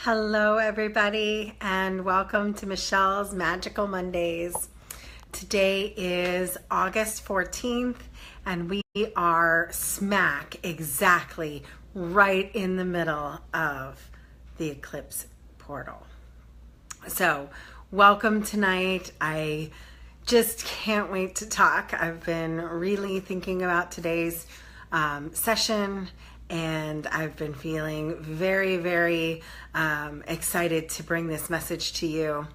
Hello, everybody, and welcome to Michelle's Magical Mondays. Today is August 14th, and we are smack exactly right in the middle of the eclipse portal. So, welcome tonight. I just can't wait to talk. I've been really thinking about today's session, and I've been feeling very, very excited to bring this message to you.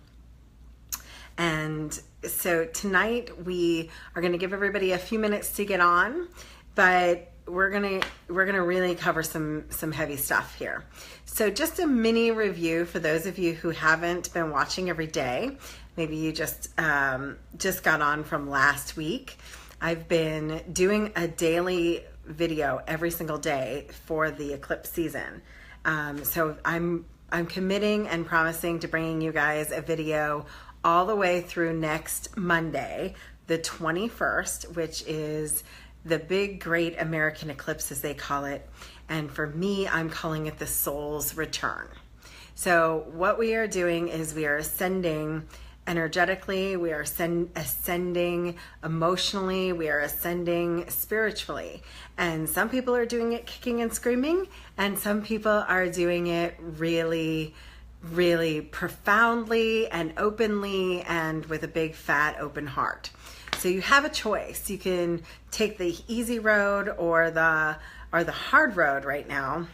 And so tonight we are going to give everybody a few minutes to get on, but we're gonna really cover some heavy stuff here. So just a mini review for those of you who haven't been watching every day. Maybe you just got on from last week. I've been doing a daily video every single day for the eclipse season. So I'm committing and promising to bringing you guys a video all the way through next Monday, the 21st, which is the big, great American eclipse, as they call it. And for me, I'm calling it the soul's return. So what we are doing is we are ascending energetically, we are ascending emotionally, we are ascending spiritually. And some people are doing it kicking and screaming, and some people are doing it really, really profoundly and openly and with a big fat open heart. So you have a choice. You can take the easy road or the hard road right now.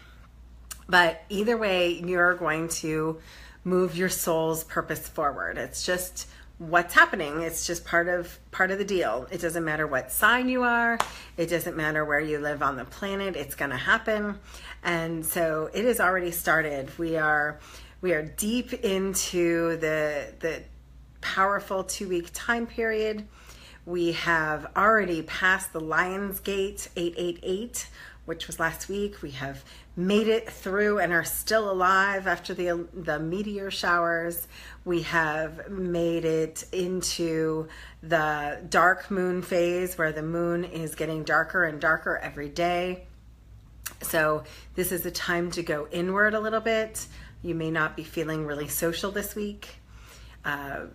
But either way, you're going to move your soul's purpose forward. It's just what's happening. It's just part of the deal. It doesn't matter what sign you are. It doesn't matter where you live on the planet. It's going to happen. And so it has already started. We are deep into the powerful 2-week time period. We have already passed the Lion's Gate 888, which was last week. We have made it through and are still alive after the meteor showers. We have made it into the dark moon phase, where the moon is getting darker and darker every day. So this is a time to go inward a little bit. You may not be feeling really social this week.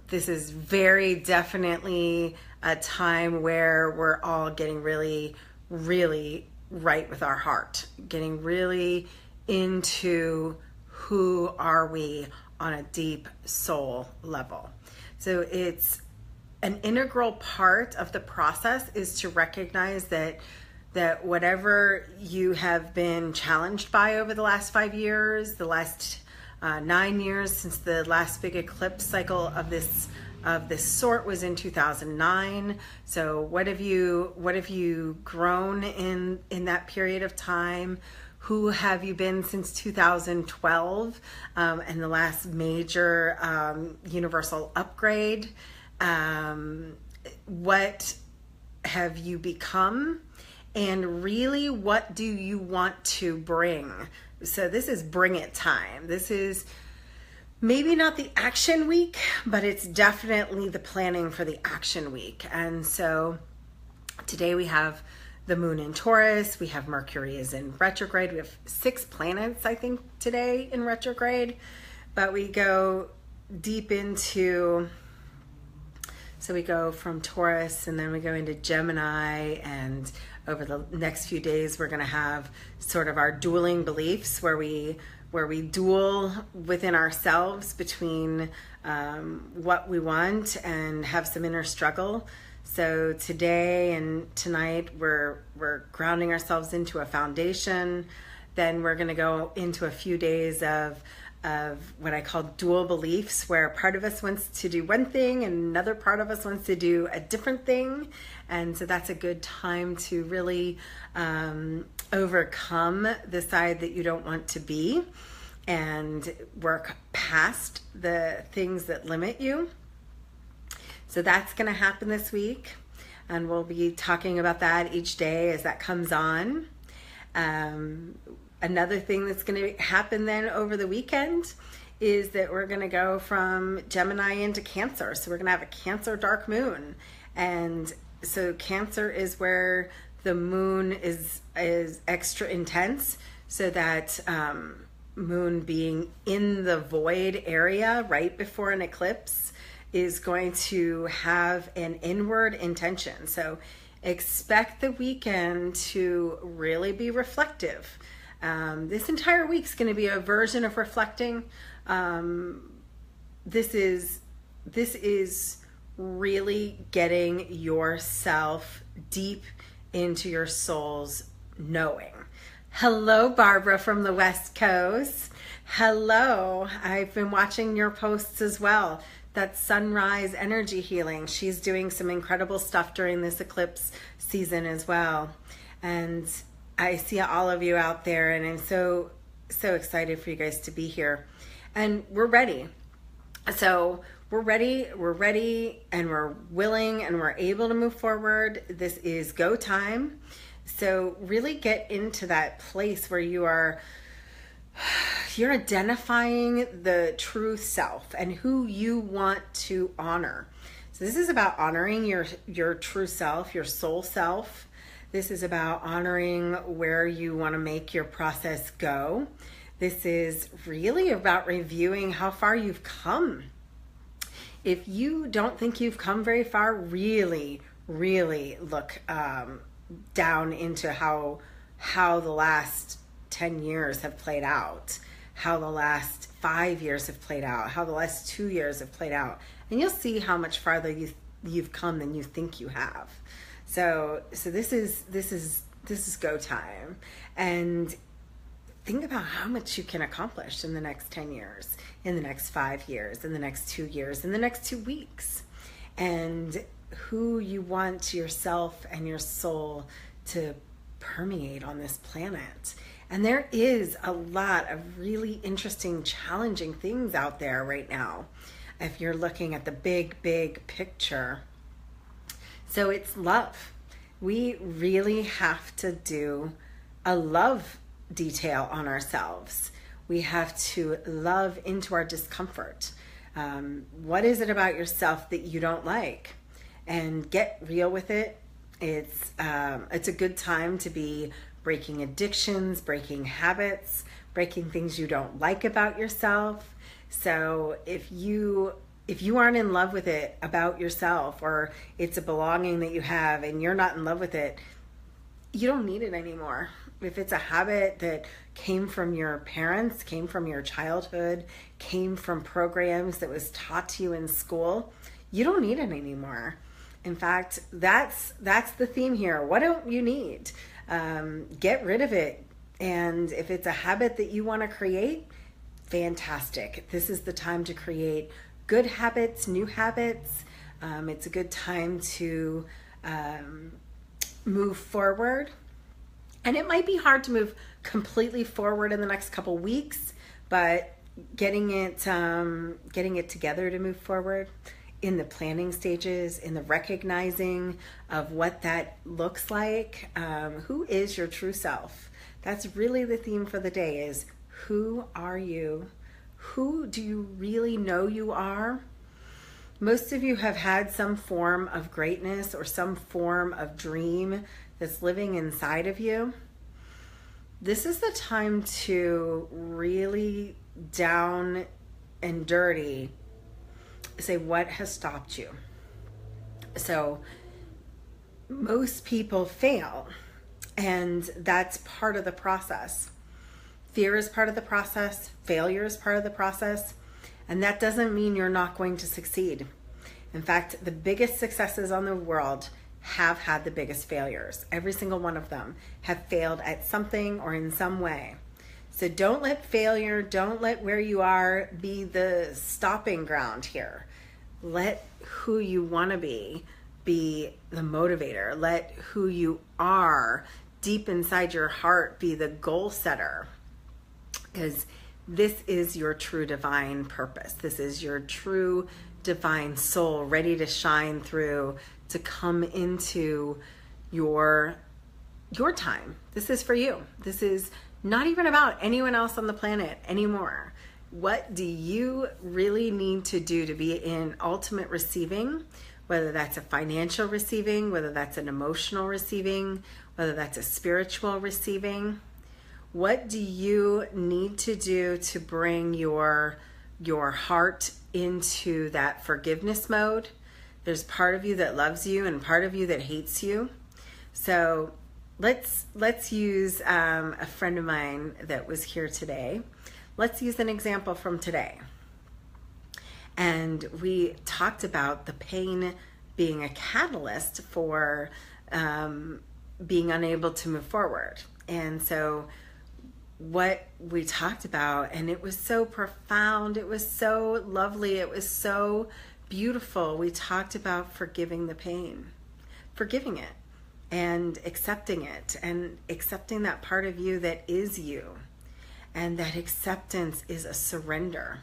This is very definitely a time where we're all getting really, really right with our heart, getting really into who are we on a deep soul level. So it's an integral part of the process is to recognize that whatever you have been challenged by over the last 5 years, the last 9 years since the last big eclipse cycle of this sort was in 2009. So what have you grown in that period of time? Who have you been since 2012 and the last major universal upgrade? What have you become? And really, what do you want to bring? So this is bring it time. This is maybe not the action week, but it's definitely the planning for the action week. And so today we have the moon in Taurus. We have Mercury is in retrograde. We have 6 planets, I think, today in retrograde. But we go deep into, so we go from Taurus and then we go into Gemini, and over the next few days we're going to have sort of our dueling beliefs where we duel within ourselves between what we want and have some inner struggle. So today and tonight we're grounding ourselves into a foundation. Then we're going to go into a few days of what I call dual beliefs, where part of us wants to do one thing and another part of us wants to do a different thing. And so that's a good time to really overcome the side that you don't want to be and work past the things that limit you. So that's going to happen this week, and we'll be talking about that each day as that comes on. Another thing that's going to happen then over the weekend is that we're going to go from Gemini into Cancer. So we're going to have a Cancer dark moon. And so Cancer is where the moon is extra intense, so that moon being in the void area right before an eclipse is going to have an inward intention. So expect the weekend to really be reflective. This entire week's going to be a version of reflecting. This is really getting yourself deep into your soul's knowing. Hello, Barbara from the West Coast. Hello. I've been watching your posts as well. That's Sunrise Energy Healing. She's doing some incredible stuff during this eclipse season as well. And I see all of you out there, and I'm so excited for you guys to be here. And we're ready. So we're ready, and we're willing, and we're able to move forward. This is go time. So really get into that place where you're identifying the true self and who you want to honor. So this is about honoring your true self, your soul self. This is about honoring where you want to make your process go. This is really about reviewing how far you've come. If you don't think you've come very far, really look down into how the last 10 years have played out, how the last 5 years have played out, how the last 2 years have played out, and you'll see how much farther you've come than you think you have. So this is go time, and think about how much you can accomplish in the next 10 years, in the next 5 years, in the next 2 years, in the next 2 weeks, and who you want yourself and your soul to permeate on this planet. And there is a lot of really interesting, challenging things out there right now, if you're looking at the big picture. So it's love. We really have to do a love detail on ourselves. We have to love into our discomfort. What is it about yourself that you don't like? And get real with it. It's a good time to be breaking addictions, breaking habits, breaking things you don't like about yourself. So if you aren't in love with it about yourself, or it's a belonging that you have and you're not in love with it, you don't need it anymore. If it's a habit that came from your parents, came from your childhood, came from programs that was taught to you in school, you don't need it anymore. In fact, that's the theme here. What don't you need? Get rid of it. And if it's a habit that you want to create, fantastic. This is the time to create good habits, new habits. It's a good time to move forward. And it might be hard to move completely forward in the next couple weeks, but getting it together to move forward in the planning stages, in the recognizing of what that looks like. Who is your true self? That's really the theme for the day, is who are you? Who do you really know you are? Most of you have had some form of greatness or some form of dream that's living inside of you. This is the time to really down and dirty say what has stopped you. So most people fail, and that's part of the process. Fear is part of the process. Failure is part of the process. And that doesn't mean you're not going to succeed. In fact, the biggest successes on the world have had the biggest failures. Every single one of them have failed at something or in some way. So don't let failure, don't let where you are be the stopping ground here. Let who you want to be the motivator. Let who you are deep inside your heart be the goal setter. Because this is your true divine purpose. This is your true divine soul ready to shine through, to come into your time. This is for you. This is not even about anyone else on the planet anymore. What do you really need to do to be in ultimate receiving, whether that's a financial receiving, whether that's an emotional receiving, whether that's a spiritual receiving? What do you need to do to bring your heart into that forgiveness mode? There's part of you that loves you and part of you that hates you. So let's use a friend of mine that was here today. Let's use an example from today. And we talked about the pain being a catalyst for being unable to move forward. And so what we talked about, and it was so profound, it was so lovely, it was so beautiful. We talked about forgiving the pain, forgiving it, and accepting it, and accepting that part of you that is you. And that acceptance is a surrender.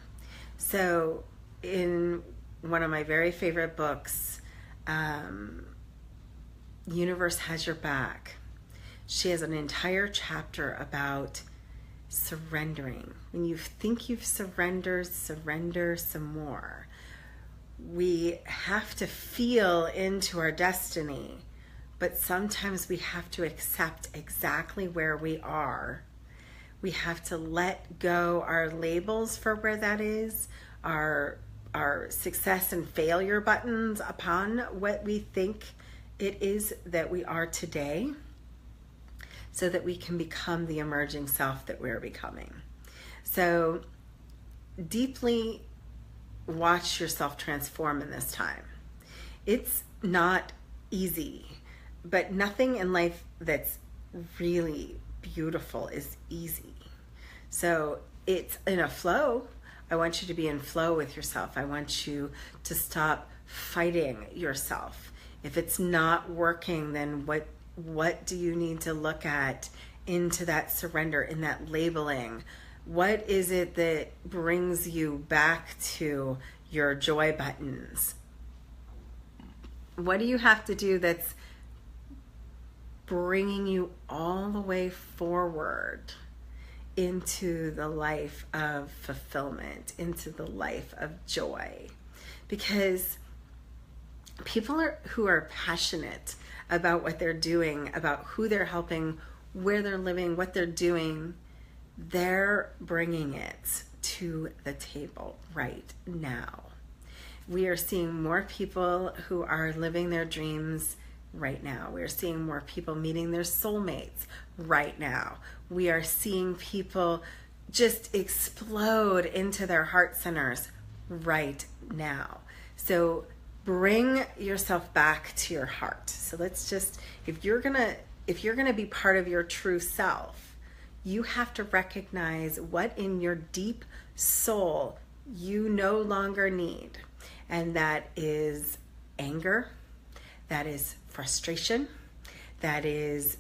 So in one of my very favorite books, Universe Has Your Back, she has an entire chapter about surrendering. When you think you've surrendered, surrender some more. We have to feel into our destiny, but sometimes we have to accept exactly where we are. We have to let go our labels for where that is, our success and failure buttons upon what we think it is that we are today, so that we can become the emerging self that we're becoming. So deeply watch yourself transform in this time. It's not easy, but nothing in life that's really beautiful is easy. So it's in a flow. I want you to be in flow with yourself. I want you to stop fighting yourself. If it's not working, then what do you need to look at into that surrender, in that labeling? What is it that brings you back to your joy buttons? What do you have to do that's bringing you all the way forward into the life of fulfillment, into the life of joy? Because people who are passionate about what they're doing, about who they're helping, where they're living, what they're doing, they're bringing it to the table right now. We are seeing more people who are living their dreams right now. We're seeing more people meeting their soulmates right now. We are seeing people just explode into their heart centers right now. So bring yourself back to your heart. So let's just, if you're gonna be part of your true self, you have to recognize what in your deep soul you no longer need. And that is anger, that is frustration, that is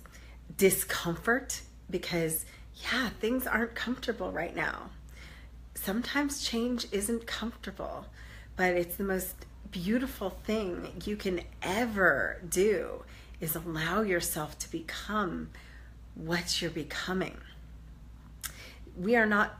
discomfort, because things aren't comfortable right now. Sometimes change isn't comfortable, but it's the most beautiful thing you can ever do, is allow yourself to become what you're becoming. We are not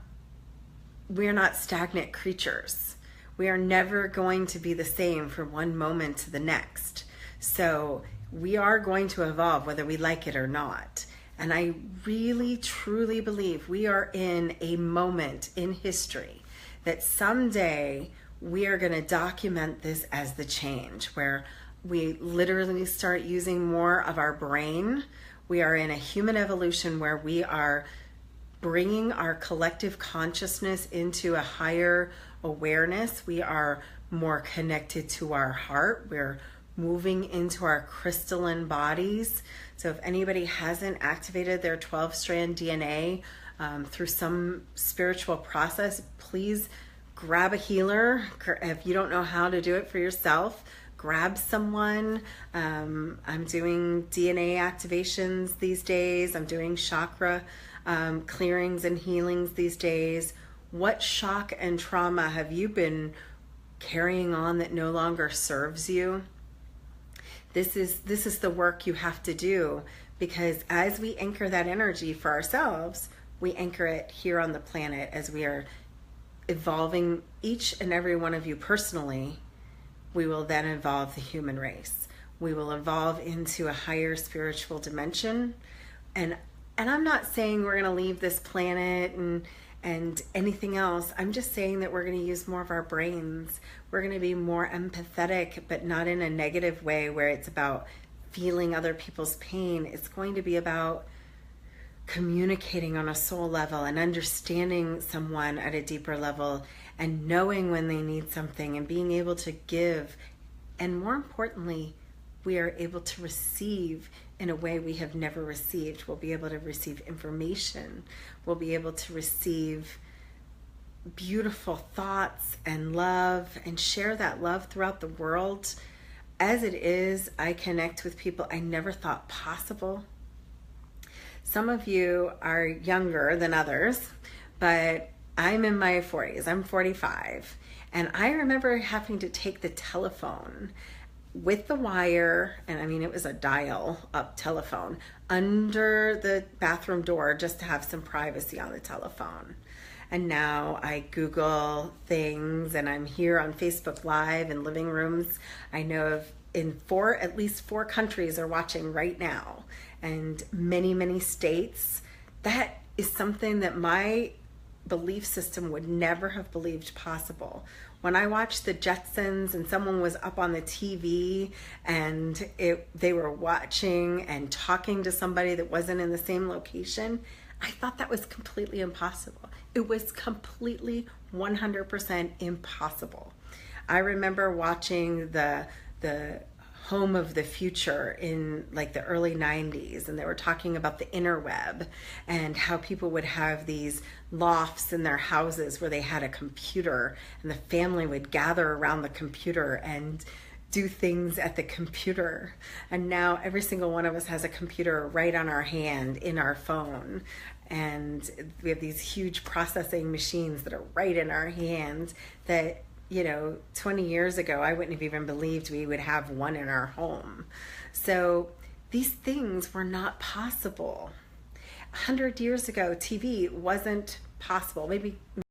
stagnant creatures. We are never going to be the same from one moment to the next. So we are going to evolve whether we like it or not. And I really, truly believe we are in a moment in history that someday we are going to document this as the change, where we literally start using more of our brain. We are in a human evolution where we are bringing our collective consciousness into a higher awareness. We are more connected to our heart. We're moving into our crystalline bodies. So if anybody hasn't activated their 12-strand DNA through some spiritual process, please grab a healer. If you don't know how to do it for yourself, grab someone. I'm doing DNA activations these days. I'm doing chakra clearings and healings these days. What shock and trauma have you been carrying on that no longer serves you? This is the work you have to do, because as we anchor that energy for ourselves, we anchor it here on the planet as we are evolving, each and every one of you personally. We will then evolve the human race. We will evolve into a higher spiritual dimension. And And I'm not saying we're going to leave this planet and anything else. I'm just saying that we're going to use more of our brains. We're going to be more empathetic, but not in a negative way where it's about feeling other people's pain. It's going to be about communicating on a soul level and understanding someone at a deeper level and knowing when they need something and being able to give. And more importantly, we are able to receive in a way we have never received. We'll be able to receive information. We'll be able to receive beautiful thoughts and love and share that love throughout the world. As it is, I connect with people I never thought possible. Some of you are younger than others, but I'm in my 40s. I'm 45. And I remember having to take the telephone with the wire, and I mean, it was a dial-up telephone, under the bathroom door just to have some privacy on the telephone. And now I Google things, and I'm here on Facebook Live in living rooms. I know of at least four countries are watching right now, and many, many states. That is something that my belief system would never have believed possible. When I watched the Jetsons and someone was up on the TV and they were watching and talking to somebody that wasn't in the same location, I thought that was completely impossible. It was completely 100% impossible. I remember watching the Home of the Future in like the early 90s, and they were talking about the interweb and how people would have these lofts in their houses where they had a computer and the family would gather around the computer and do things at the computer. And now every single one of us has a computer right on our hand in our phone, and we have these huge processing machines that are right in our hand that 20 years ago, I wouldn't have even believed we would have one in our home. So these things were not possible. 100 years ago, TV wasn't possible. Maybe